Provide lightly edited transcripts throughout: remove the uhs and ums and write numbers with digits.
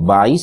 22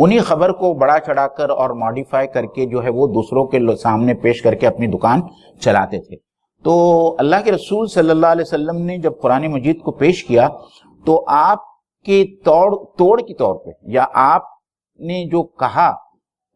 انہی خبر کو بڑا چڑھا کر اور ماڈیفائی کر کے جو ہے وہ دوسروں کے سامنے پیش کر کے اپنی دکان چلاتے تھے. تو اللہ کے رسول صلی اللہ علیہ وسلم نے جب قرآن مجید کو پیش کیا تو آپ کے توڑ کی طور پہ یا آپ نے جو کہا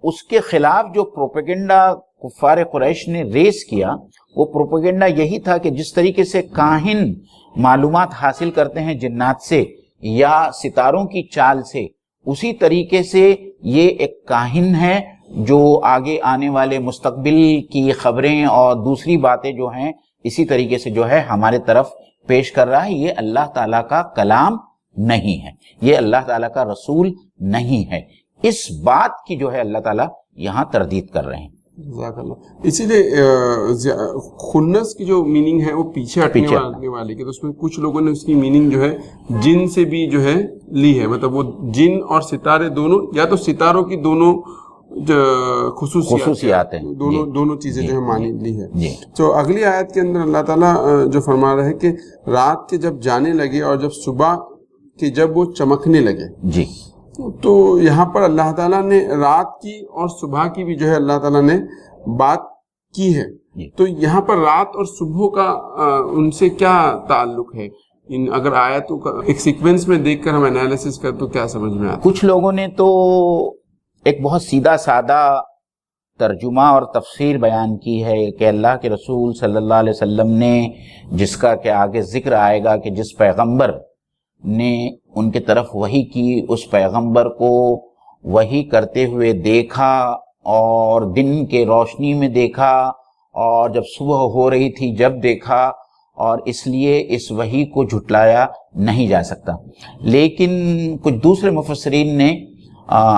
اس کے خلاف جو پروپیگنڈا کفار قریش نے ریز کیا وہ پروپیگنڈا یہی تھا کہ جس طریقے سے کاہن معلومات حاصل کرتے ہیں جنات سے یا ستاروں کی چال سے، اسی طریقے سے یہ ایک کاہن ہے جو آگے آنے والے مستقبل کی خبریں اور دوسری باتیں جو ہیں اسی طریقے سے جو ہے ہمارے طرف پیش کر رہا ہے. یہ اللہ تعالیٰ کا کلام نہیں ہے، یہ اللہ تعالیٰ کا رسول نہیں ہے. اس بات کی جو ہے اللہ تعالیٰ یہاں تردید کر رہے ہیں. جزاک اللہ. اسی لیے خنس کی جو میننگ ہے وہ پیچھے ہٹنے والی کہ تو اس میں کچھ لوگوں نے اس کی میننگ جو ہے جن سے بھی جو ہے لی ہے، مطلب وہ جن اور ستارے دونوں، یا تو ستاروں کی دونوں خصوصیات ہیں، دونوں چیزیں جو ہے مانی لی ہے. تو اگلی آیت کے اندر اللہ تعالیٰ جو فرما رہے ہیں کہ رات کے جب جانے لگے اور جب صبح کے جب وہ چمکنے لگے. جی، تو یہاں پر اللہ تعالیٰ نے رات کی اور صبح کی بھی جو ہے اللہ تعالیٰ نے بات کی ہے. تو یہاں پر رات اور صبح کا ان سے کیا تعلق ہے؟ اگر آیتوں کا ایک سیکوینس میں دیکھ کر ہم انالیسس کریں تو کیا سمجھ میں آتا ہے؟ کچھ لوگوں نے تو ایک بہت سیدھا سادہ ترجمہ اور تفسیر بیان کی ہے کہ اللہ کے رسول صلی اللہ علیہ وسلم نے، جس کا کہ آگے ذکر آئے گا کہ جس پیغمبر نے ان کے طرف وحی کی، اس پیغمبر کو وحی کرتے ہوئے دیکھا اور دن کے روشنی میں دیکھا، اور جب صبح ہو رہی تھی جب دیکھا، اور اس لیے اس وحی کو جھٹلایا نہیں جا سکتا. لیکن کچھ دوسرے مفسرین نے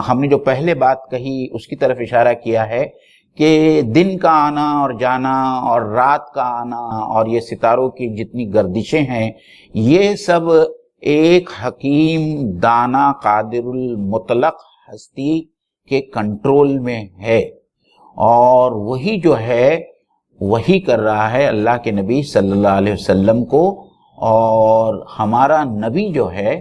ہم نے جو پہلے بات کہی اس کی طرف اشارہ کیا ہے کہ دن کا آنا اور جانا اور رات کا آنا اور یہ ستاروں کی جتنی گردشیں ہیں، یہ سب ایک حکیم دانا قادر المطلق ہستی کے کنٹرول میں ہے، اور وہی جو ہے وہی کر رہا ہے اللہ کے نبی صلی اللہ علیہ وسلم کو. اور ہمارا نبی جو ہے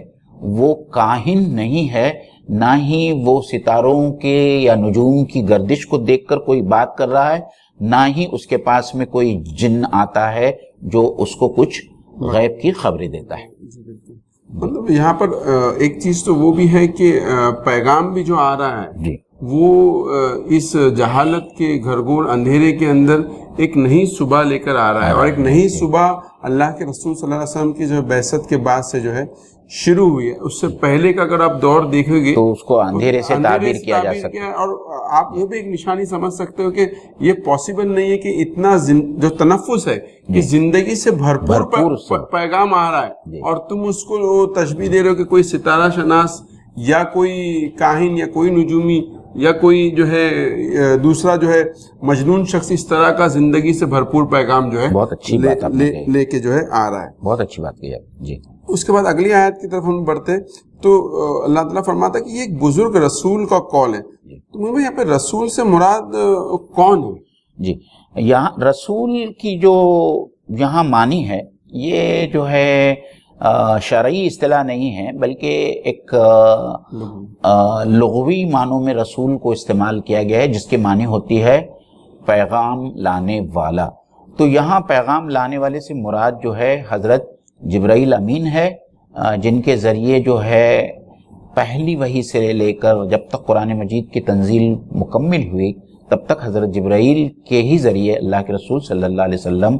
وہ کاہن نہیں ہے، نہ ہی وہ ستاروں کے یا نجوم کی گردش کو دیکھ کر کوئی بات کر رہا ہے، نہ ہی اس کے پاس میں کوئی جن آتا ہے جو اس کو کچھ غیب کی خبریں دیتا ہے. مطلب یہاں پر ایک چیز تو وہ بھی ہے کہ پیغام بھی جو آ رہا ہے جی، وہ اس جہالت کے گھرگور اندھیرے کے اندر ایک نئی صبح لے کر آ رہا ہے، اور ایک نئی صبح اللہ کے رسول صلی اللہ علیہ وسلم کی جو بعثت کے بعد سے جو ہے شروع ہوئی ہے. اس سے پہلے کا اگر آپ دور دیکھو گے تو اس کو اندھیرے سے تعبیر کیا جا سکتا ہے، اور آپ وہ بھی ایک نشانی سمجھ سکتے ہو کہ یہ پاسبل نہیں ہے کہ اتنا جو تنفس ہے کہ زندگی سے بھرپور پیغام آ رہا ہے، اور تم اس کو تشبیہ دے رہے ہو کہ کوئی ستارہ شناس یا کوئی کاہن یا کوئی نجومی یا کوئی جو ہے دوسرا جو ہے مجنون شخص اس طرح کا زندگی سے بھرپور پیغام جو ہے بہت اچھی بات لے کے جو ہے آ رہا ہے. بہت اچھی بات کی آپ. جی، اس کے بعد اگلی آیت کی طرف ہم بڑھتے تو اللہ تعالیٰ فرماتا ہے کہ یہ ایک بزرگ رسول کا قول ہے. تو یہاں پہ رسول سے مراد کون ہے؟ جی، یہاں رسول کی جو یہاں معنی ہے یہ جو ہے شرعی اصطلاح نہیں ہے، بلکہ ایک لغوی معنوں میں رسول کو استعمال کیا گیا ہے، جس کے معنی ہوتی ہے پیغام لانے والا. تو یہاں پیغام لانے والے سے مراد جو ہے حضرت جبرائیل امین ہے، جن کے ذریعے جو ہے پہلی وحی سے لے کر جب تک قرآن مجید کی تنزیل مکمل ہوئی تب تک حضرت جبرائیل کے ہی ذریعے اللہ کے رسول صلی اللہ علیہ وسلم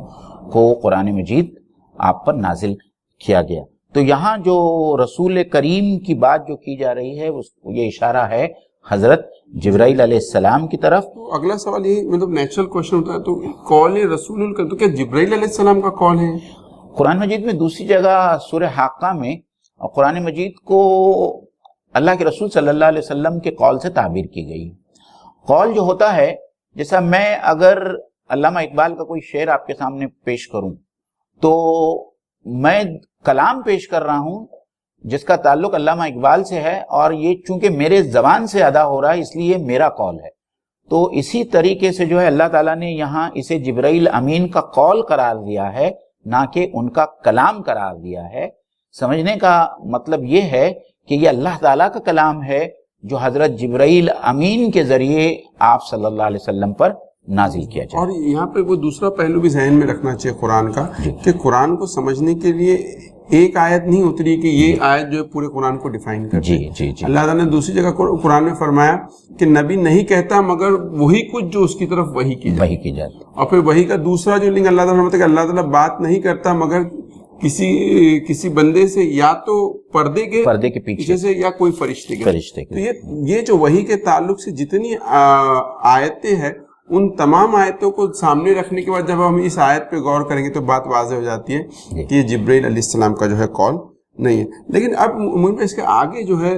کو قرآن مجید آپ پر نازل کیا گیا. تو یہاں جو رسول کریم کی بات جو کی جا رہی ہے یہ اشارہ ہے حضرت جبرائیل علیہ السلام کی طرف. تو اگلا سوال یہ مطلب نیچرل کوشچن ہوتا ہے، تو قول رسول کا تو کیا جبرائیل علیہ السلام کا قول ہے؟ قرآن مجید میں دوسری جگہ سورہ حاقہ میں قرآن مجید کو اللہ کے رسول صلی اللہ علیہ وسلم کے قول سے تعبیر کی گئی. قول جو ہوتا ہے، جیسا میں اگر علامہ اقبال کا کوئی شعر آپ کے سامنے پیش کروں تو میں کلام پیش کر رہا ہوں جس کا تعلق علامہ اقبال سے ہے، اور یہ چونکہ میرے زبان سے ادا ہو رہا ہے اس لیے میرا قول ہے. تو اسی طریقے سے جو ہے اللہ تعالیٰ نے یہاں اسے جبرائیل امین کا قول قرار دیا ہے، نہ کہ ان کا کلام قرار دیا ہے. سمجھنے کا مطلب یہ ہے کہ یہ اللہ تعالیٰ کا کلام ہے جو حضرت جبرائیل امین کے ذریعے آپ صلی اللہ علیہ وسلم پر نازل کیا جائے۔ اور یہاں پہ وہ دوسرا پہلو بھی ذہن میں رکھنا چاہیے قرآن کا، کہ قرآن کو سمجھنے کے لیے ایک آیت نہیں اتری کہ یہ آیت جو ہے پورے قرآن کو ڈیفائن کرتی ہے۔ اللہ تعالیٰ نے دوسری جگہ قرآن میں فرمایا کہ نبی نہیں کہتا مگر وہی کچھ جو اس کی طرف وحی کی جاتی۔ اور پھر وحی کا دوسرا جو لنگ اللہ تعالیٰ نے کہ اللہ تعالیٰ بات نہیں کرتا مگر کسی بندے سے یا تو پردے کے پیچھے سے یا کوئی فرشتے کے۔ تو یہ جو وحی کے تعلق سے جتنی آیتیں ہیں ان تمام آیتوں کو سامنے رکھنے کے بعد جب ہم اس آیت پہ غور کریں گے تو بات واضح ہو جاتی ہے کہ یہ جبرائیل علیہ السلام کا جو ہے قول نہیں ہے۔ لیکن اب عموماً اس کے آگے جو ہے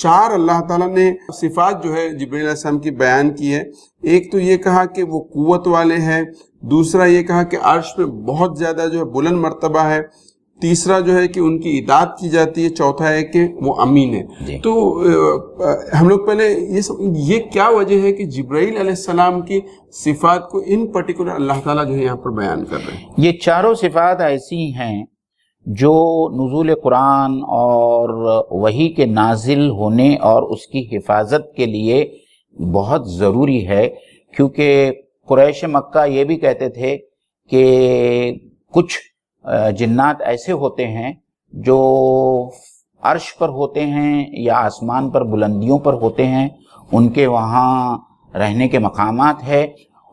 4 اللہ تعالیٰ نے صفات جو ہے جبرائیل علیہ السلام کی بیان کی ہے۔ ایک تو یہ کہا کہ وہ قوت والے ہیں، دوسرا یہ کہا کہ عرش پہ بہت زیادہ جو ہے بلند مرتبہ ہے، تیسرا جو ہے کہ ان کی اطاعت کی جاتی ہے، چوتھا ہے کہ وہ امین ہے۔ تو ہم لوگ پہلے یہ کیا وجہ ہے کہ جبرائیل علیہ السلام کی صفات کو ان پرٹیکولر اللہ تعالیٰ جو ہے یہاں پر بیان کر رہے ہیں؟ یہ چاروں صفات ایسی ہیں جو نزول قرآن اور وحی کے نازل ہونے اور اس کی حفاظت کے لیے بہت ضروری ہے، کیونکہ قریش مکہ یہ بھی کہتے تھے کہ کچھ جنات ایسے ہوتے ہیں جو عرش پر ہوتے ہیں یا آسمان پر بلندیوں پر ہوتے ہیں، ان کے وہاں رہنے کے مقامات ہے،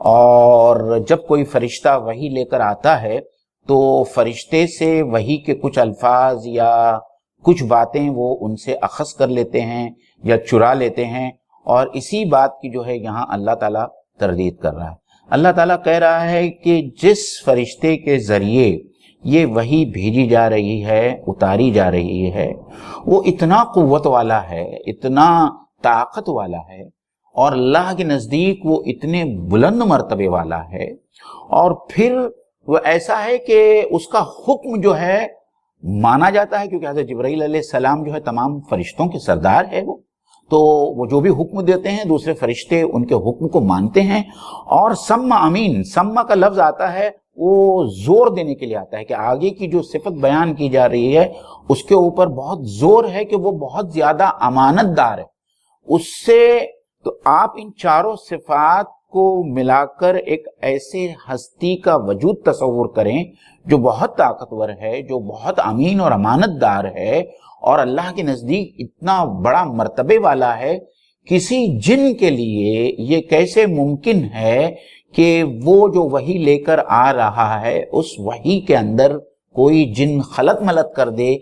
اور جب کوئی فرشتہ وحی لے کر آتا ہے تو فرشتے سے وحی کے کچھ الفاظ یا کچھ باتیں وہ ان سے اخذ کر لیتے ہیں یا چرا لیتے ہیں، اور اسی بات کی جو ہے یہاں اللہ تعالیٰ تردید کر رہا ہے۔ اللہ تعالیٰ کہہ رہا ہے کہ جس فرشتے کے ذریعے یہ وحی بھیجی جا رہی ہے، اتاری جا رہی ہے، وہ اتنا قوت والا ہے، اتنا طاقت والا ہے، اور اللہ کے نزدیک وہ اتنے بلند مرتبے والا ہے، اور پھر وہ ایسا ہے کہ اس کا حکم جو ہے مانا جاتا ہے، کیونکہ حضرت جبرائیل علیہ السلام جو ہے تمام فرشتوں کے سردار ہے، وہ جو بھی حکم دیتے ہیں دوسرے فرشتے ان کے حکم کو مانتے ہیں۔ اور سمع امین، سمع کا لفظ آتا ہے وہ زور دینے کے لیے آتا ہے کہ آگے کی جو صفت بیان کی جا رہی ہے اس کے اوپر بہت زور ہے کہ وہ بہت زیادہ امانت دار ہے اس سے۔ تو آپ ان چاروں صفات کو ملا کر ایک ایسے ہستی کا وجود تصور کریں جو بہت طاقتور ہے، جو بہت امین اور امانت دار ہے، اور اللہ کے نزدیک اتنا بڑا مرتبے والا ہے۔ کسی جن کے لیے یہ کیسے ممکن ہے کہ وہ جو وحی لے کر آ رہا ہے اس وحی کے اندر کوئی جن خلط ملط کر دے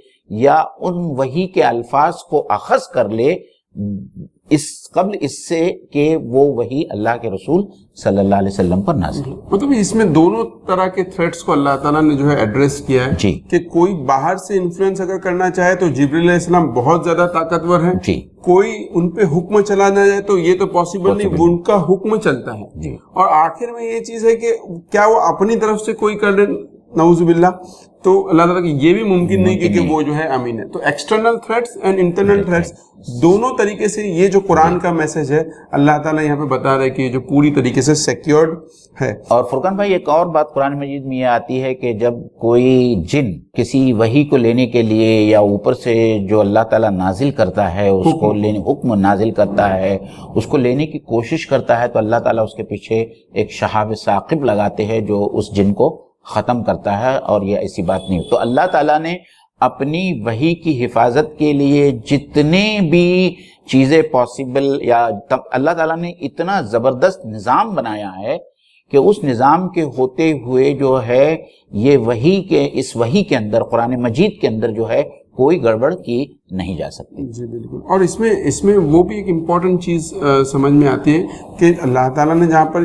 یا ان وحی کے الفاظ کو اخذ کر لے قبل اس سے کہ وہ وحی اللہ کے رسول صلی اللہ علیہ وسلم پر نازل ہو۔ مطلب اس میں دونوں طرح کے تھریٹس کو اللہ تعالیٰ نے جو ہے ایڈریس کیا ہے کہ کوئی باہر سے انفلوئنس اگر کرنا چاہے تو جبرائیل علیہ السلام بہت زیادہ طاقتور ہے، کوئی ان پہ حکم چلا نہ جائے تو یہ تو پاسبل نہیں، ان کا حکم چلتا ہے۔ اور آخر میں یہ چیز ہے کہ کیا وہ اپنی طرف سے کوئی کر لے نعوذ باللہ، تو اللہ تعالیٰ کی یہ بھی ممکن نہیں کہ وہ جو ہے امین ہے۔ تو external threats and internal threats دونوں طریقے سے یہ جو قرآن کا میسج ہے اللہ تعالیٰ یہاں پہ بتا رہا ہے کہ یہ جو پوری طریقے سے سیکیورڈ ہے۔ اور فرقان بھائی ایک اور بات قرآن مجید میں یہ آتی ہے کہ جب کوئی جن کسی وحی کو لینے کے لیے یا اوپر سے جو اللہ تعالیٰ نازل کرتا ہے اس کو لینے حکم نازل کرتا ہے اس کو لینے کی کوشش کرتا ہے تو اللہ تعالیٰ اس کے پیچھے ایک شہاب ثاقب لگاتے ہیں جو اس جن کو ختم کرتا ہے، اور یہ ایسی بات نہیں۔ تو اللہ تعالیٰ نے اپنی وحی کی حفاظت کے لیے جتنے بھی چیزیں پاسبل یا اللہ تعالیٰ نے اتنا زبردست نظام بنایا ہے کہ اس نظام کے ہوتے ہوئے جو ہے یہ وحی کے اس وحی کے اندر قرآن مجید کے اندر جو ہے کوئی گڑبڑ کی نہیں جا سکتی۔ جی بالکل۔ اور اس میں وہ بھی ایک امپورٹنٹ چیز سمجھ میں آتی ہے کہ اللہ تعالیٰ نے جہاں پر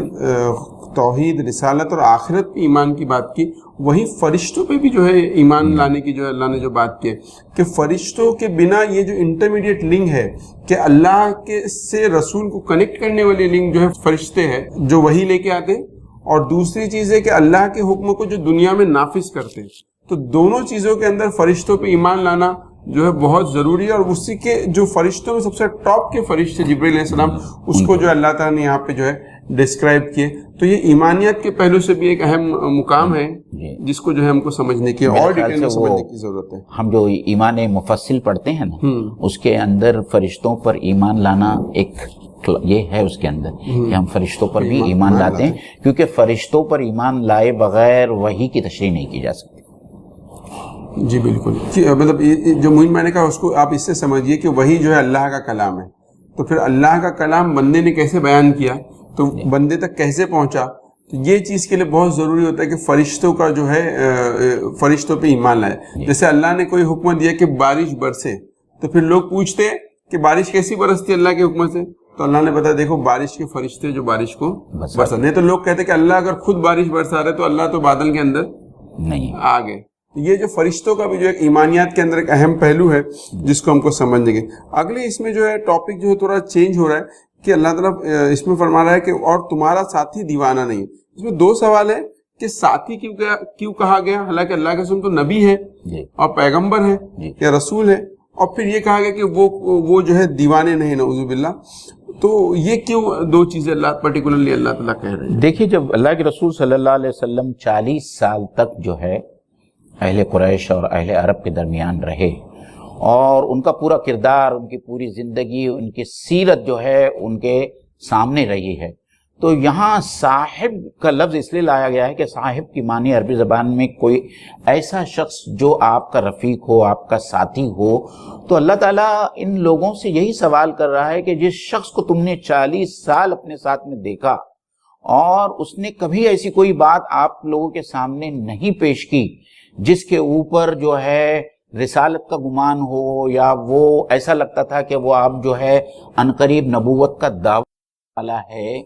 توحید، رسالت اور آخرت پہ ایمان کی بات کی، وہی فرشتوں پہ بھی جو ہے ایمان لانے کی جو ہے اللہ نے جو بات کی ہے کہ فرشتوں کے بنا یہ جو انٹرمیڈیٹ لنک ہے کہ اللہ کے سے رسول کو کنیکٹ کرنے والی لنک جو ہے فرشتے ہیں جو وہی لے کے آتے ہیں، اور دوسری چیز ہے کہ اللہ کے حکم کو جو دنیا میں نافذ کرتے ہیں۔ تو دونوں چیزوں کے اندر فرشتوں پہ ایمان لانا جو ہے بہت ضروری ہے، اور اسی کے جو فرشتوں میں سب سے ٹاپ کے فرشتے جبرائیل علیہ السلام اس کو جو اللہ تعالیٰ نے یہاں پہ جو ہے ڈسکرائب کیے. تو یہ ایمانیات کے پہلو سے بھی ایک اہم مقام ہے جس کو جو ہے ہم کو سمجھنے کی اور ڈیٹیل میں سمجھنے کی ضرورت ہے. ہم جو ایمان مفصل پڑھتے ہیں نا اس کے اندر فرشتوں پر ایمان لانا ایک یہ ہے اس کے اندر کہ ہم فرشتوں پر بھی ایمان لاتے ہیں، کیونکہ فرشتوں پر ایمان لائے بغیر وحی کی تشریح نہیں کی جا سکتی. جی بالکل. مطلب جو معین میں نے کہا اس کو آپ اس سے سمجھیے کہ وہی جو ہے اللہ کا کلام ہے. تو پھر اللہ کا کلام بندے نے کیسے بیان کیا، تو بندے تک کیسے پہنچا، تو یہ چیز کے لیے بہت ضروری ہوتا ہے کہ فرشتوں کا جو ہے فرشتوں پہ ایمان لائے. جیسے اللہ نے کوئی حکم دیا کہ بارش برسے، تو پھر لوگ پوچھتے ہیں کہ بارش کیسی برستی اللہ کے حکم سے، تو اللہ نے بتا دیکھو بارش کے فرشتے جو بارش کو برسا. نہیں تو لوگ کہتے کہ اللہ اگر خود بارش برسا رہے تو اللہ تو بادل کے اندر نہیں آ گئے. یہ جو فرشتوں کا بھی جو ایک ایمانیات کے اندر ایک اہم پہلو ہے جس کو ہم کو سمجھنے گے. اگلے اس میں جو ہے ٹاپک جو ہے تھوڑا چینج ہو رہا ہے کہ اللہ تعالیٰ اس میں فرما رہا ہے کہ اور تمہارا ساتھی دیوانہ نہیں. اس میں دو سوال ہے کہ ساتھی کیوں کہا گیا، حالانکہ اللہ کے رسول تو نبی ہے اور پیغمبر ہے یا رسول ہے، اور پھر یہ کہا گیا کہ وہ جو ہے دیوانے نہیں، نعوذ باللہ. تو یہ کیوں دو چیزیں اللہ پرٹیکولرلی اللہ تعالیٰ کہہ رہے ہیں؟ دیکھیے جب اللہ کے رسول صلی اللہ علیہ وسلم 40 سال تک جو ہے اہل قریش اور اہل عرب کے درمیان رہے اور ان کا پورا کردار، ان کی پوری زندگی، ان کی سیرت جو ہے ان کے سامنے رہی ہے، تو یہاں صاحب کا لفظ اس لیے لایا گیا ہے کہ صاحب کی معنی عربی زبان میں کوئی ایسا شخص جو آپ کا رفیق ہو، آپ کا ساتھی ہو. تو اللہ تعالیٰ ان لوگوں سے یہی سوال کر رہا ہے کہ جس شخص کو تم نے 40 سال اپنے ساتھ میں دیکھا اور اس نے کبھی ایسی کوئی بات آپ لوگوں کے سامنے نہیں پیش کی جس کے اوپر جو ہے رسالت کا گمان ہو، یا وہ ایسا لگتا تھا کہ وہ آپ جو ہے عنقریب نبوت کا دعویٰ والا ہے،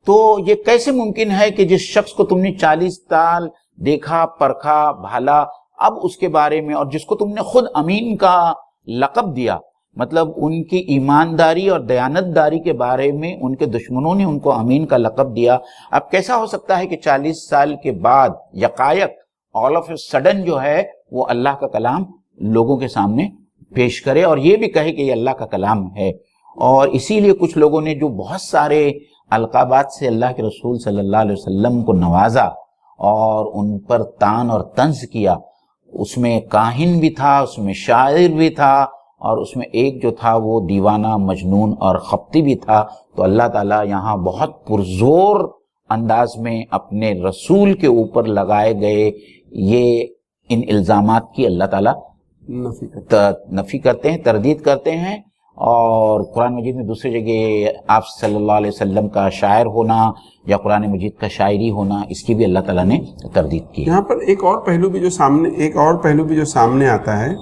تو یہ کیسے ممکن ہے کہ جس شخص کو تم نے 40 سال دیکھا، پرکھا، بھالا، اب اس کے بارے میں، اور جس کو تم نے خود امین کا لقب دیا، مطلب ان کی ایمانداری اور دیانتداری کے بارے میں ان کے دشمنوں نے ان کو امین کا لقب دیا، اب کیسا ہو سکتا ہے کہ 40 سال کے بعد یکایک آل آف اے سڈن جو ہے وہ اللہ کا کلام لوگوں کے سامنے پیش کرے اور یہ بھی کہے کہ یہ اللہ کا کلام ہے. اور اسی لیے کچھ لوگوں نے جو بہت سارے القابات سے اللہ کے رسول صلی اللہ علیہ وسلم کو نوازا اور ان پر طعن اور طنز کیا، اس میں کاہن بھی تھا، اس میں شاعر بھی تھا، اور اس میں ایک جو تھا وہ دیوانہ، مجنون اور خبطی بھی تھا. تو اللہ تعالیٰ یہاں بہت پرزور انداز میں اپنے رسول کے اوپر لگائے گئے یہ ان الزامات کی اللہ تعالیٰ نفی کرتے ہیں، تردید کرتے ہیں. اور قرآن مجید میں دوسری جگہ آپ صلی اللہ علیہ وسلم کا شاعر ہونا یا قرآن مجید کا شاعری ہونا، اس کی بھی اللہ تعالیٰ نے تردید کی. یہاں پر ایک اور پہلو بھی جو سامنے آتا ہے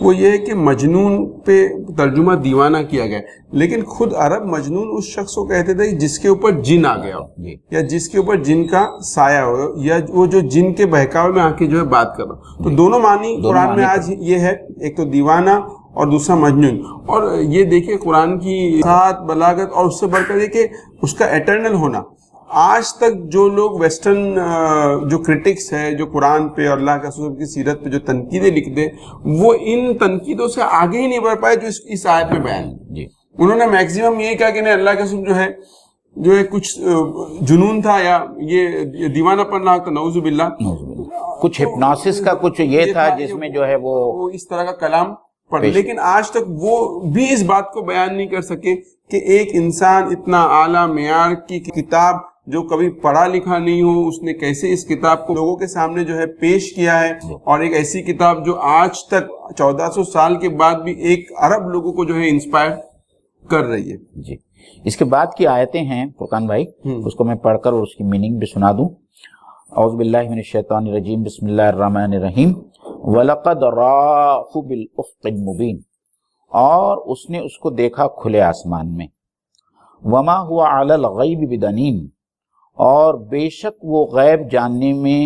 وہ یہ ہے کہ مجنون پہ ترجمہ دیوانہ کیا گیا، لیکن خود عرب مجنون اس شخص کو کہتے تھے جس کے اوپر جن آ گیا ہو یا جس کے اوپر جن کا سایہ ہو یا وہ جو جن کے بہکاوے میں آ کے جو ہے بات کر رہا. تو دونوں معنی قرآن میں آج یہ ہے، ایک تو دیوانہ اور دوسرا مجنون. اور یہ دیکھیں قرآن کی ذات، بلاغت اور اس سے بڑھ کر یہ کہ اس کا ایٹرنل ہونا. آج تک جو لوگ ویسٹرن جو کرٹکس ہے جو قرآن پہ اور اللہ کے رسول کی سیرت پہ جو تنقیدیں لکھتے وہ ان تنقیدوں سے آگے ہی نہیں بڑھ پائے جو اس آیت میں بیان. انہوں نے میکسیمم یہ کہا کہ نہیں اللہ کے رسول جو ہے کچھ جنون تھا یا یہ دیوانہ پن رہا تھا، نعوذ باللہ، کچھ ہپنوسس کا کچھ یہ تھا جس میں جو ہے وہ اس طرح کا کلام پڑھ. لیکن آج تک وہ بھی اس بات کو بیان نہیں کر سکے کہ ایک انسان اتنا اعلیٰ معیار کی کتاب جو کبھی پڑھا لکھا نہیں ہو، اس نے کیسے اس کتاب کو لوگوں کے سامنے جو ہے پیش کیا ہے. اور ایک ایسی کتاب جو آج تک 1400 سال کے بعد بھی ایک عرب لوگوں کو جو ہے انسپائر کر رہی ہے. جی اس کے بعد کی آیتیں ہیں فرقان بھائی، اس کو میں پڑھ کر اور اس کی میننگ بھی سنا دوں. اعوذ باللہ من الشیطان الرجیم، بسم اللہ الرحمن الرحیم. وَلَقَدْ رَآهُ بِالْأُفْقِ الْمُبِينِ، اور اس نے اس کو دیکھا کھلے آسمان میں. وَمَا هُوَ عَلَى الْغَيْبِ بِضَنِينٍ، اور بے شک وہ غیب جاننے میں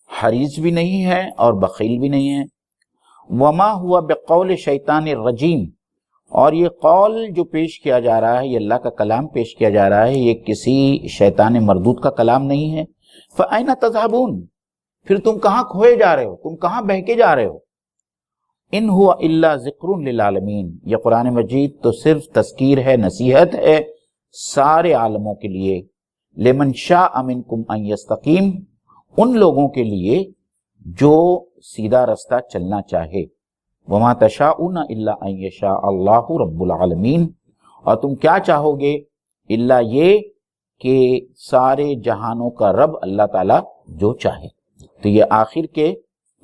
حریص بھی نہیں ہے اور بخیل بھی نہیں ہے. وَمَا هُوَ بِقَوْلِ شَيْطَانِ الرَّجِيمِ، اور یہ قول جو پیش کیا جا رہا ہے، یہ اللہ کا کلام پیش کیا جا رہا ہے، یہ کسی شیطان مردود کا کلام نہیں ہے. فَأَيْنَ تَذْهَبُونَ، پھر تم کہاں کھوئے جا رہے ہو، تم کہاں بہکے جا رہے ہو. ان هو الا ذکر للعالمین، یہ قرآن مجید تو صرف تذکیر ہے، نصیحت ہے سارے عالموں کے لیے. لمن شاء منکم ان یستقیم، ان لوگوں کے لیے جو سیدھا رستہ چلنا چاہے، وما تشاءون الا ان یشاء اللہ رب العالمین، اور تم کیا چاہو گے الا یہ کہ سارے جہانوں کا رب اللہ تعالیٰ جو چاہے۔ تو یہ آخر کے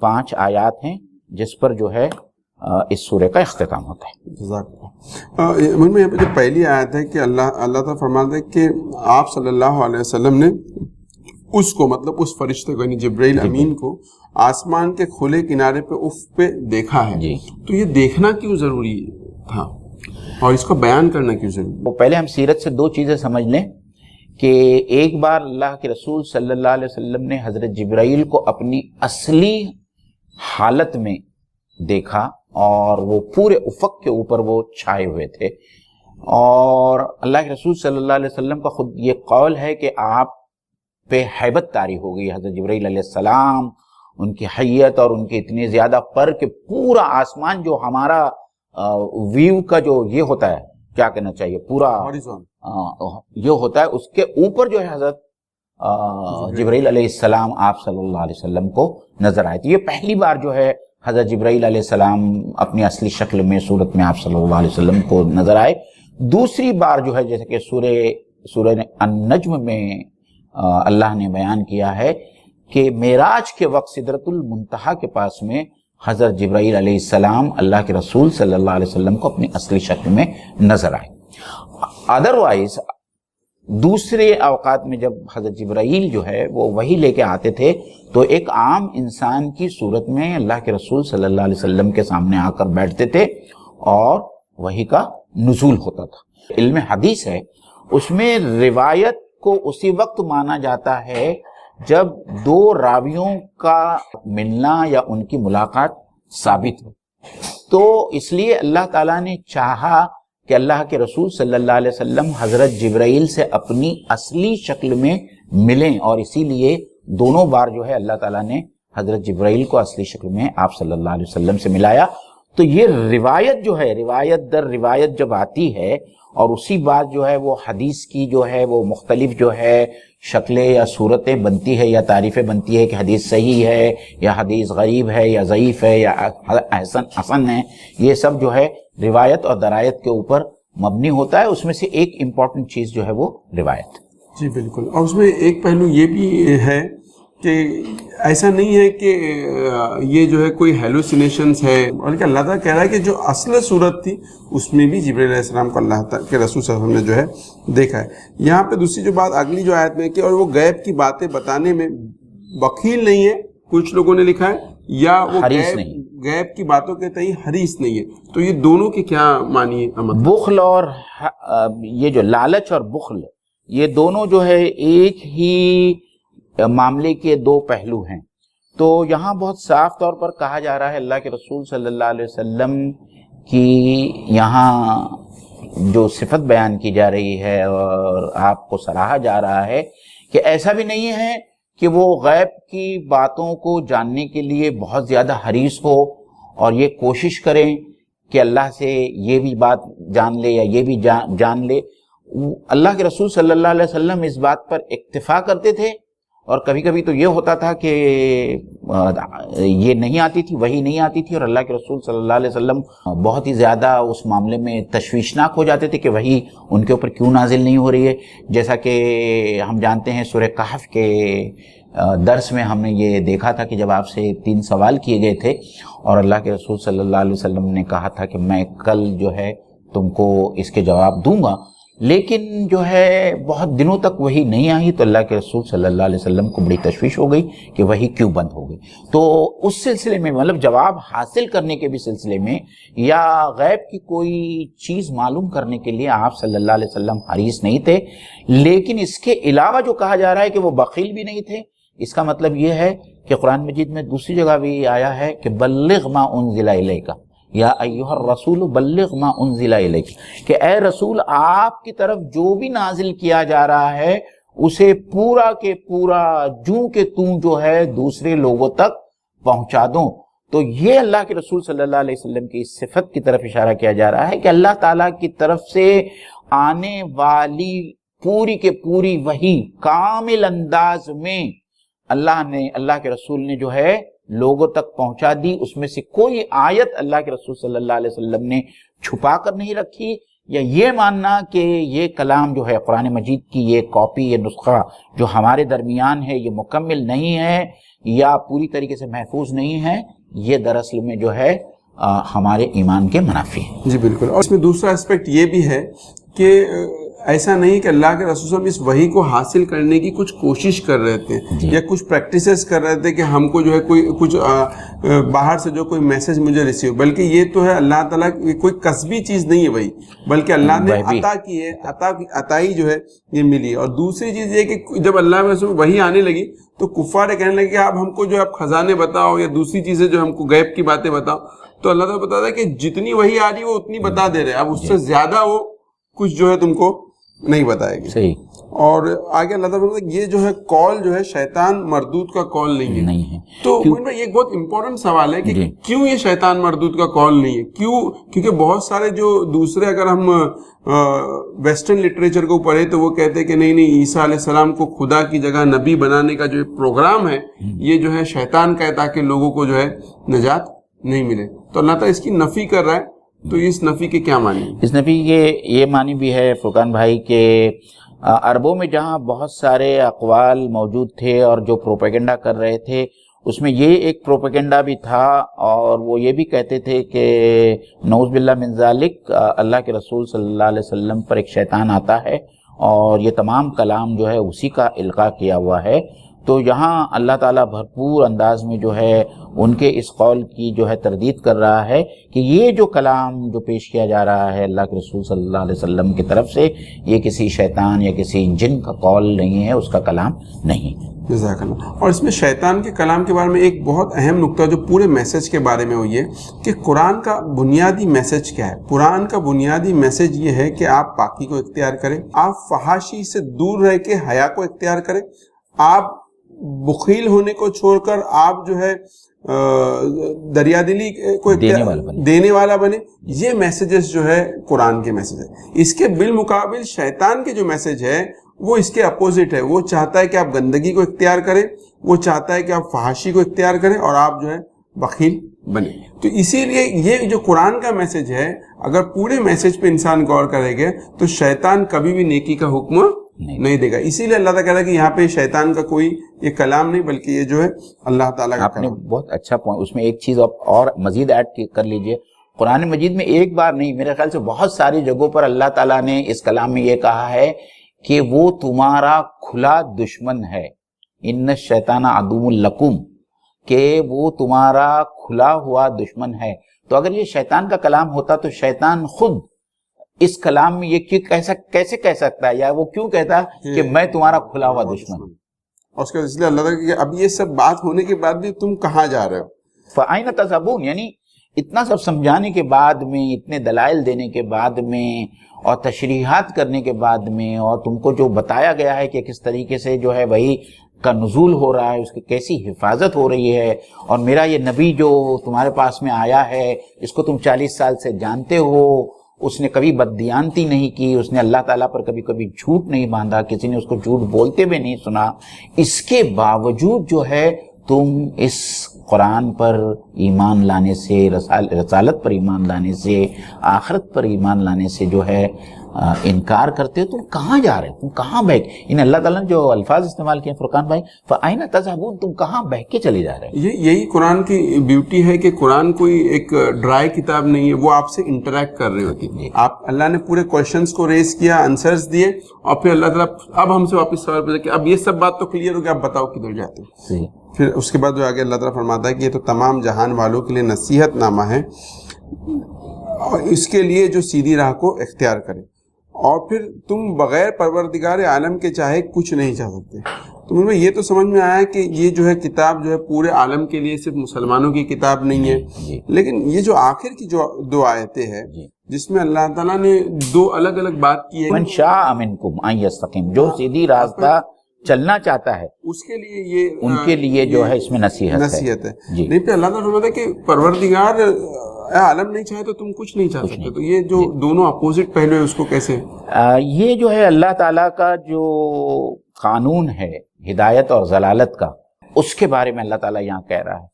5 آیات ہیں جس پر جو ہے اس سورہ کا اختتام ہوتا ہے۔ جزاک اللہ۔ میں یہاں پہ جو پہلی آیت ہے کہ اللہ تعالیٰ فرماتا ہے کہ آپ صلی اللہ علیہ وسلم نے اس کو، مطلب اس فرشتے کو، یعنی جبرائیل امین کو آسمان کے کھلے کنارے پہ افق پہ دیکھا ہے۔ تو یہ دیکھنا کیوں ضروری تھا اور اس کو بیان کرنا کیوں ضروری؟ تو پہلے ہم سیرت سے 2 چیزیں سمجھ لیں کہ ایک بار اللہ کے رسول صلی اللہ علیہ وسلم نے حضرت جبرائیل کو اپنی اصلی حالت میں دیکھا اور وہ پورے افق کے اوپر وہ چھائے ہوئے تھے، اور اللہ کے رسول صلی اللہ علیہ وسلم کا خود یہ قول ہے کہ آپ پہ ہیبت طاری ہو گئی۔ حضرت جبرائیل علیہ السلام، ان کی حیت اور ان کے اتنے زیادہ پر کہ پورا آسمان جو ہمارا ویو کا جو یہ ہوتا ہے، کیا کہنا چاہیے، پورا یہ ہوتا ہے، اس کے اوپر جو ہے حضرت جبرائیل علیہ السلام آپ صلی اللہ علیہ وسلم کو نظر آئے تھے۔ یہ پہلی بار جو ہے حضرت جبرائیل علیہ السلام اپنی اصلی شکل میں، صورت میں آپ صلی اللہ علیہ وسلم کو نظر آئے۔ دوسری بار جو ہے جیسے کہ سورہ النجم میں اللہ نے بیان کیا ہے کہ معراج کے وقت سدرۃ المنتہا کے پاس میں حضرت جبرائیل علیہ السلام اللہ کے رسول صلی اللہ علیہ وسلم کو اپنی اصلی شکل میں نظر آئے۔ ادروائز دوسرے اوقات میں جب حضرت جبرائیل جو ہے وہ وحی لے کے آتے تھے تو ایک عام انسان کی صورت میں اللہ کے رسول صلی اللہ علیہ وسلم کے سامنے آ کر بیٹھتے تھے اور وحی کا نزول ہوتا تھا۔ علم حدیث ہے، اس میں روایت کو اسی وقت مانا جاتا ہے جب 2 راویوں کا ملنا یا ان کی ملاقات ثابت ہو۔ تو اس لیے اللہ تعالیٰ نے چاہا کہ اللہ کے رسول صلی اللہ علیہ وسلم حضرت جبرائیل سے اپنی اصلی شکل میں ملیں، اور اسی لیے دونوں بار جو ہے اللہ تعالیٰ نے حضرت جبرائیل کو اصلی شکل میں آپ صلی اللہ علیہ وسلم سے ملایا۔ تو یہ روایت جو ہے، روایت در روایت جب آتی ہے اور اسی بات جو ہے وہ حدیث کی جو ہے وہ مختلف جو ہے شکلیں یا صورتیں بنتی ہے یا تعریفیں بنتی ہے کہ حدیث صحیح ہے یا حدیث غریب ہے یا ضعیف ہے یا حسن ہے، یہ سب جو ہے روایت اور درایت کے اوپر مبنی ہوتا ہے۔ اس میں سے ایک امپورٹنٹ چیز جو ہے وہ روایت۔ جی بالکل، اور اس میں ایک پہلو یہ بھی ہے کہ ایسا نہیں ہے کہ یہ جو ہے کوئی ہیلوسینیشنز ہے، بلکہ اللہ تعالیٰ کہہ رہا ہے کہ جو اصل صورت تھی اس میں بھی جبرائیل علیہ السلام کو اللہ تعالیٰ کے رسول صلی اللہ علیہ وسلم نے جو ہے دیکھا ہے۔ یہاں پہ دوسری جو بات اگلی جو آیت میں کہ اور وہ غیب کی باتیں بتانے میں بخیل نہیں ہے، کچھ لوگوں نے لکھا ہے، یا وہ غیب کی باتوں کے تئیں حریص نہیں ہے۔ تو یہ دونوں کے کیا معنی ہے؟ بخل اور یہ جو لالچ اور بخل، یہ دونوں جو ہے ایک ہی معاملے کے 2 پہلو ہیں۔ تو یہاں بہت صاف طور پر کہا جا رہا ہے، اللہ کے رسول صلی اللہ علیہ وسلم کی یہاں جو صفت بیان کی جا رہی ہے اور آپ کو سراہا جا رہا ہے کہ ایسا بھی نہیں ہے کہ وہ غیب کی باتوں کو جاننے کے لیے بہت زیادہ حریص ہو اور یہ کوشش کریں کہ اللہ سے یہ بھی بات جان لے یا یہ بھی جان لے۔ اللہ کے رسول صلی اللہ علیہ وسلم اس بات پر اکتفا کرتے تھے، اور کبھی کبھی تو یہ ہوتا تھا کہ یہ نہیں آتی تھی، وہی نہیں آتی تھی، اور اللہ کے رسول صلی اللہ علیہ وسلم بہت ہی زیادہ اس معاملے میں تشویشناک ہو جاتے تھے کہ وہی ان کے اوپر کیوں نازل نہیں ہو رہی ہے۔ جیسا کہ ہم جانتے ہیں سورہ کہف کے درس میں ہم نے یہ دیکھا تھا کہ جب آپ سے 3 سوال کیے گئے تھے اور اللہ کے رسول صلی اللہ علیہ وسلم نے کہا تھا کہ میں کل جو ہے تم کو اس کے جواب دوں گا، لیکن جو ہے بہت دنوں تک وہی نہیں آئی، تو اللہ کے رسول صلی اللہ علیہ وسلم کو بڑی تشویش ہو گئی کہ وہی کیوں بند ہو گئی۔ تو اس سلسلے میں، مطلب جواب حاصل کرنے کے بھی سلسلے میں یا غیب کی کوئی چیز معلوم کرنے کے لیے آپ صلی اللہ علیہ وسلم حریص نہیں تھے۔ لیکن اس کے علاوہ جو کہا جا رہا ہے کہ وہ بخیل بھی نہیں تھے، اس کا مطلب یہ ہے کہ قرآن مجید میں دوسری جگہ بھی آیا ہے کہ بلغ ما انزل الیک یا ایھا الرسول بلغ ما انزل الیک، کہ اے رسول آپ کی طرف جو بھی نازل کیا جا رہا ہے اسے پورا کے پورا جوں کہ توں جو ہے دوسرے لوگوں تک پہنچا دوں۔ تو یہ اللہ کے رسول صلی اللہ علیہ وسلم کی اس صفت کی طرف اشارہ کیا جا رہا ہے کہ اللہ تعالیٰ کی طرف سے آنے والی پوری کے پوری وحی کامل انداز میں اللہ کے رسول نے جو ہے لوگوں تک پہنچا دی. اس میں سے کوئی آیت اللہ کے رسول صلی اللہ علیہ وسلم نے چھپا کر نہیں رکھی، یا یہ ماننا کہ یہ کلام جو ہے قرآن مجید کی یہ کاپی، یہ نسخہ جو ہمارے درمیان ہے یہ مکمل نہیں ہے یا پوری طریقے سے محفوظ نہیں ہے، یہ دراصل میں جو ہے ہمارے ایمان کے منافی ہے. جی بالکل. اور اس میں دوسرا اسپیکٹ یہ بھی ہے کہ ایسا نہیں کہ اللہ کے رسول صلی اللہ علیہ وسلم اس وحی کو حاصل کرنے کی کچھ کوشش کر رہے تھے یا کچھ پریکٹسز کر رہے تھے کہ ہم کو جو ہے کوئی کچھ باہر سے جو کوئی میسج مجھے ریسیو، بلکہ یہ تو ہے اللہ تعالیٰ کوئی کسبی چیز نہیں ہے وہی، بلکہ اللہ نے عطا کی ہے، عطائی جو ہے یہ ملی. اور دوسری چیز یہ کہ جب اللہ کے رسول وحی آنے لگی تو کفار کہنے لگے کہ آپ ہم کو جو آپ خزانے بتاؤ یا دوسری چیزیں جو ہم کو غیب کی باتیں بتاؤ. تو اللہ تعالیٰ بتاتا ہے کہ جتنی وحی آ رہی ہے وہ اتنی بتا دے رہے ہیں، اب اس سے زیادہ وہ کچھ جو ہے تم کو نہیں بتائے گی. صحیح. اور آگے اللہ تعالیٰ بتاتا ہے یہ جو ہے کال جو ہے شیطان مردود کا کال نہیں ہے. تو یہ ایک بہت امپورٹنٹ سوال ہے کہ کیوں یہ شیطان مردود کا کال نہیں ہے؟ کیونکہ بہت سارے جو دوسرے اگر ہم ویسٹرن لٹریچر کو پڑھے تو وہ کہتے ہیں کہ نہیں عیسیٰ علیہ السلام کو خدا کی جگہ نبی بنانے کا جو پروگرام ہے یہ جو ہے شیطان کا ہے تاکہ لوگوں کو جو ہے نجات نہیں ملے. تو اللہ تعالیٰ اس کی نفی کر رہا ہے. تو اس نفی کے کیا معنی؟ اس نفی کے یہ معنی بھی ہے فرقان بھائی کہ عربوں میں جہاں بہت سارے اقوال موجود تھے اور جو پروپیگنڈا کر رہے تھے اس میں یہ ایک پروپیگنڈا بھی تھا، اور وہ یہ بھی کہتے تھے کہ نعوذ باللہ من ذالک اللہ کے رسول صلی اللہ علیہ وسلم پر ایک شیطان آتا ہے اور یہ تمام کلام جو ہے اسی کا القاء کیا ہوا ہے. تو یہاں اللہ تعالیٰ بھرپور انداز میں جو ہے ان کے اس قول کی جو ہے تردید کر رہا ہے کہ یہ جو کلام جو پیش کیا جا رہا ہے اللہ کے رسول صلی اللہ علیہ وسلم کی طرف سے یہ کسی شیطان یا کسی جن کا قول نہیں ہے، اس کا کلام نہیں. جزاک اللہ. اور اس میں شیطان کے کلام کے بارے میں ایک بہت اہم نقطہ جو پورے میسج کے بارے میں وہ یہ کہ قرآن کا بنیادی میسج کیا ہے. قرآن کا بنیادی میسج یہ ہے کہ آپ پاکی کو اختیار کریں، آپ فحاشی سے دور رہ کے حیا کو اختیار کریں، آپ بخیل ہونے کو چھوڑ کر آپ جو ہے دریا دلی کو دینے والا بنے. یہ میسیجز جو ہے قرآن کے میسیج ہے. اس کے بالمقابل شیطان کے جو میسیج ہے وہ اس کے اپوزٹ ہے. وہ چاہتا ہے کہ آپ گندگی کو اختیار کریں، وہ چاہتا ہے کہ آپ فحاشی کو اختیار کریں اور آپ جو ہے بخیل بنے. تو اسی لیے یہ جو قرآن کا میسیج ہے اگر پورے میسیج پہ انسان غور کرے گا تو شیطان کبھی بھی نیکی کا حکم نہیں دے گا. اسی لیے اللہ تعالیٰ کہہ رہا ہے کہ یہاں پہ شیطان کا کوئی یہ کلام نہیں بلکہ یہ جو ہے اللہ تعالیٰ کا آپ نے بہت اچھا پوائنٹ. اس میں ایک چیز اور مزید ایڈ کر لیجئے. قرآن مجید میں ایک بار نہیں، میرے خیال سے بہت ساری جگہوں پر اللہ تعالیٰ نے اس کلام میں یہ کہا ہے کہ وہ تمہارا کھلا دشمن ہے. ان الشیطان عدو لکم، کہ وہ تمہارا کھلا ہوا دشمن ہے. تو اگر یہ شیطان کا کلام ہوتا تو شیطان خود اس کلام میں یہ کیسے کہہ سکتا ہے، یا وہ کیوں کہتا کہ میں تمہارا کھلا ہوا دشمن ہوں. اور اس کے اس لیے اللہ تعالیٰ کہ اب یہ سب بات ہونے کے بعد بھی تم کہاں جا رہے ہو؟ فَأَيْنَ تَذْهَبُونَ، یعنی اتنا سب سمجھانے کے بعد میں، اتنے دلائل دینے کے بعد میں اور تشریحات کرنے کے بعد میں، اور تم کو جو بتایا گیا ہے کہ کس طریقے سے جو ہے وہی کا نزول ہو رہا ہے، اس کی کیسی حفاظت ہو رہی ہے، اور میرا یہ نبی جو تمہارے پاس میں آیا ہے اس کو تم 40 سال سے جانتے ہو، اس نے کبھی بددیانتی نہیں کی، اس نے اللہ تعالیٰ پر کبھی جھوٹ نہیں باندھا، کسی نے اس کو جھوٹ بولتے بھی نہیں سنا. اس کے باوجود جو ہے تم اس قرآن پر ایمان لانے سے، رسالت پر ایمان لانے سے، آخرت پر ایمان لانے سے جو ہے انکار کرتے ہو. تم کہاں جا رہے ہو؟ تم کہاں بہہ کے، ان اللہ تعالیٰ نے جو الفاظ استعمال کیے فرقان بھائی، فَأَيْنَ تَذْهَبُونَ، تم کہاں بہہ کے چلے جا رہے ہو؟ یہی قرآن کی بیوٹی ہے کہ قرآن کوئی ایک ڈرائی کتاب نہیں ہے، وہ آپ سے انٹریکٹ کر رہی ہوتی ہے. آپ اللہ نے پورے کوشچنس کو ریز کیا، آنسرز دیے، اور پھر اللہ تعالیٰ اب ہم سے واپس سوال پوچھا کہ اب یہ سب بات تو کلیئر ہو گیا، اب بتاؤ کدھر جاتے ہیں. پھر اس کے بعد جو آگے اللہ تعالیٰ فرماتا ہے کہ یہ تو تمام جہان والوں کے لیے نصیحت نامہ ہے، اور اس کے لیے جو سیدھی راہ کو اختیار کرے، اور پھر تم بغیر پروردگار عالم کے چاہے کچھ نہیں چاہ سکتے. تو مجھے یہ تو سمجھ میں آیا کہ یہ جو ہے کتاب جو ہے پورے عالم کے لیے صرف مسلمانوں کی کتاب نہیں ہے، لیکن یہ جو آخر کی جو 2 آیتیں ہیں جس میں اللہ تعالیٰ نے 2 الگ الگ بات کی ہے، من شاء منکم ان یستقیم، جو سیدھی راستہ چلنا چاہتا ہے اس کے لیے یہ ان کے لیے جو ہے اس میں نصیحت ہے. نہیں پہ اللہ تعالیٰ فرماتا ہے کہ پروردگار عالم نہیں چاہے تو تم کچھ نہیں چاہ سکتے. تو یہ جو دونوں اپوزٹ پہلو ہے اس کو کیسے؟ یہ جو ہے اللہ تعالیٰ کا جو قانون ہے ہدایت اور ضلالت کا، اس کے بارے میں اللہ تعالیٰ یہاں کہہ رہا ہے.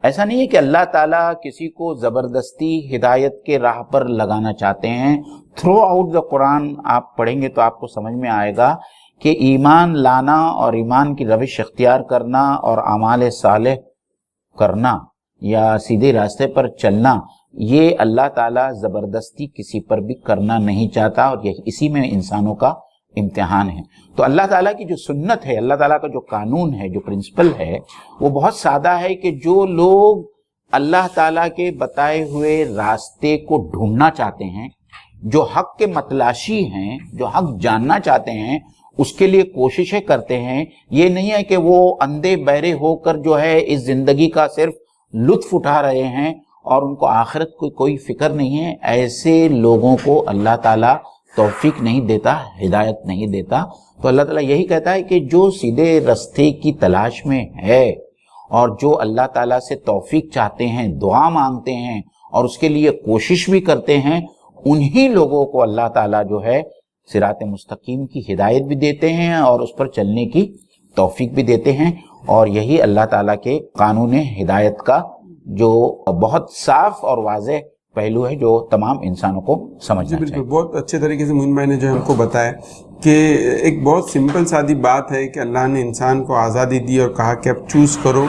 ایسا نہیں ہے کہ اللہ تعالیٰ کسی کو زبردستی ہدایت کے راہ پر لگانا چاہتے ہیں. تھرو آؤٹ دا قرآن آپ پڑھیں گے تو آپ کو سمجھ میں آئے گا کہ ایمان لانا اور ایمان کی روش اختیار کرنا اور اعمال صالح کرنا یا سیدھے راستے پر چلنا، یہ اللہ تعالیٰ زبردستی کسی پر بھی کرنا نہیں چاہتا، اور یہ اسی میں انسانوں کا امتحان ہے. تو اللہ تعالیٰ کی جو سنت ہے، اللہ تعالیٰ کا جو قانون ہے، جو پرنسپل ہے، وہ بہت سادہ ہے کہ جو لوگ اللہ تعالیٰ کے بتائے ہوئے راستے کو ڈھونڈنا چاہتے ہیں، جو حق کے متلاشی ہیں، جو حق جاننا چاہتے ہیں، اس کے لیے کوششیں کرتے ہیں. یہ نہیں ہے کہ وہ اندھے بہرے ہو کر جو ہے اس زندگی کا صرف لطف اٹھا رہے ہیں اور ان کو آخرت کو کوئی فکر نہیں ہے. ایسے لوگوں کو اللہ تعالیٰ توفیق نہیں دیتا، ہدایت نہیں دیتا. تو اللہ تعالیٰ یہی کہتا ہے کہ جو سیدھے راستے کی تلاش میں ہے اور جو اللہ تعالیٰ سے توفیق چاہتے ہیں، دعا مانگتے ہیں اور اس کے لیے کوشش بھی کرتے ہیں، انہی لوگوں کو اللہ تعالیٰ جو ہے صراط مستقیم کی ہدایت بھی دیتے ہیں اور اس پر چلنے کی توفیق بھی دیتے ہیں. اور یہی اللہ تعالیٰ کے قانون ہدایت کا جو بہت صاف اور واضح پہلو ہے جو تمام انسانوں کو سمجھنا چاہیے. بہت اچھے طریقے سے معین بھائی نے جو ہم کو بتایا کہ ایک بہت سمپل سادی بات ہے کہ اللہ نے انسان کو آزادی دی اور کہا کہ اب چوز کرو،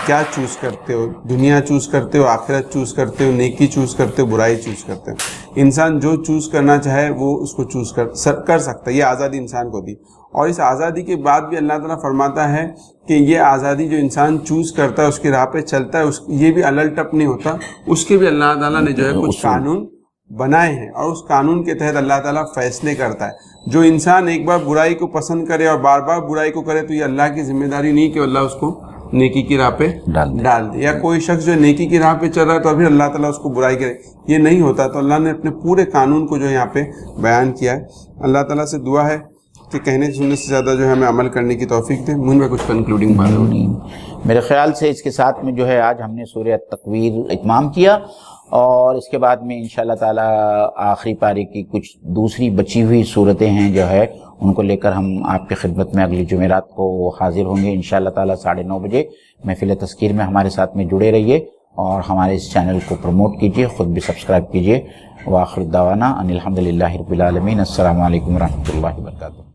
کیا چوز کرتے ہو؟ دنیا چوز کرتے ہو، آخرت چوز کرتے ہو، نیکی چوز کرتے ہو، برائی چوز کرتے ہو. انسان جو چوز کرنا چاہے وہ اس کو چوز کر سکتا ہے. یہ آزادی انسان کو دی، اور اس آزادی کے بعد بھی اللہ تعالیٰ فرماتا ہے کہ یہ آزادی جو انسان چوز کرتا ہے، اس کی راہ پہ چلتا ہے، یہ بھی الٹ اپ نہیں ہوتا. اس کے بھی اللہ تعالیٰ نے جو ہے کچھ قانون بنائے ہیں، اور اس قانون کے تحت اللہ تعالیٰ فیصلے کرتا ہے. جو انسان ایک بار برائی کو پسند کرے اور بار بار برائی کو کرے تو یہ اللہ کی ذمہ داری نہیں کہ اللہ اس کو نیکی کی راہ پہ ڈال دے. یا کوئی شخص جو نیکی کی راہ پہ چل رہا ہے تو ابھی اللہ تعالیٰ اس کو برائی کرے، یہ نہیں ہوتا. تو اللہ نے اپنے پورے قانون کو جو یہاں پہ بیان کیا ہے. اللہ تعالیٰ سے دعا ہے کہ کہنے سننے سے زیادہ جو ہے ہمیں عمل کرنے کی توفیق دے. من میں کچھ کنکلوڈنگ بات ہوگی؟ میرے خیال سے اس کے ساتھ میں جو ہے آج ہم نے سورہ تکویر اتمام کیا، اور اس کے بعد میں انشاءاللہ تعالیٰ آخری پارے کی کچھ دوسری بچی ہوئی صورتیں ہیں جو ہے ان کو لے کر ہم آپ کی خدمت میں اگلی جمعرات کو حاضر ہوں گے انشاءاللہ تعالیٰ 9:30 بجے. محفل تذکیر میں ہمارے ساتھ میں جڑے رہیے اور ہمارے اس چینل کو پروموٹ کیجیے، خود بھی سبسکرائب کیجیے. وآخر دعوانا ان الحمدللہ رب العالمین. السلام علیکم ورحمۃ اللہ وبرکاتہ.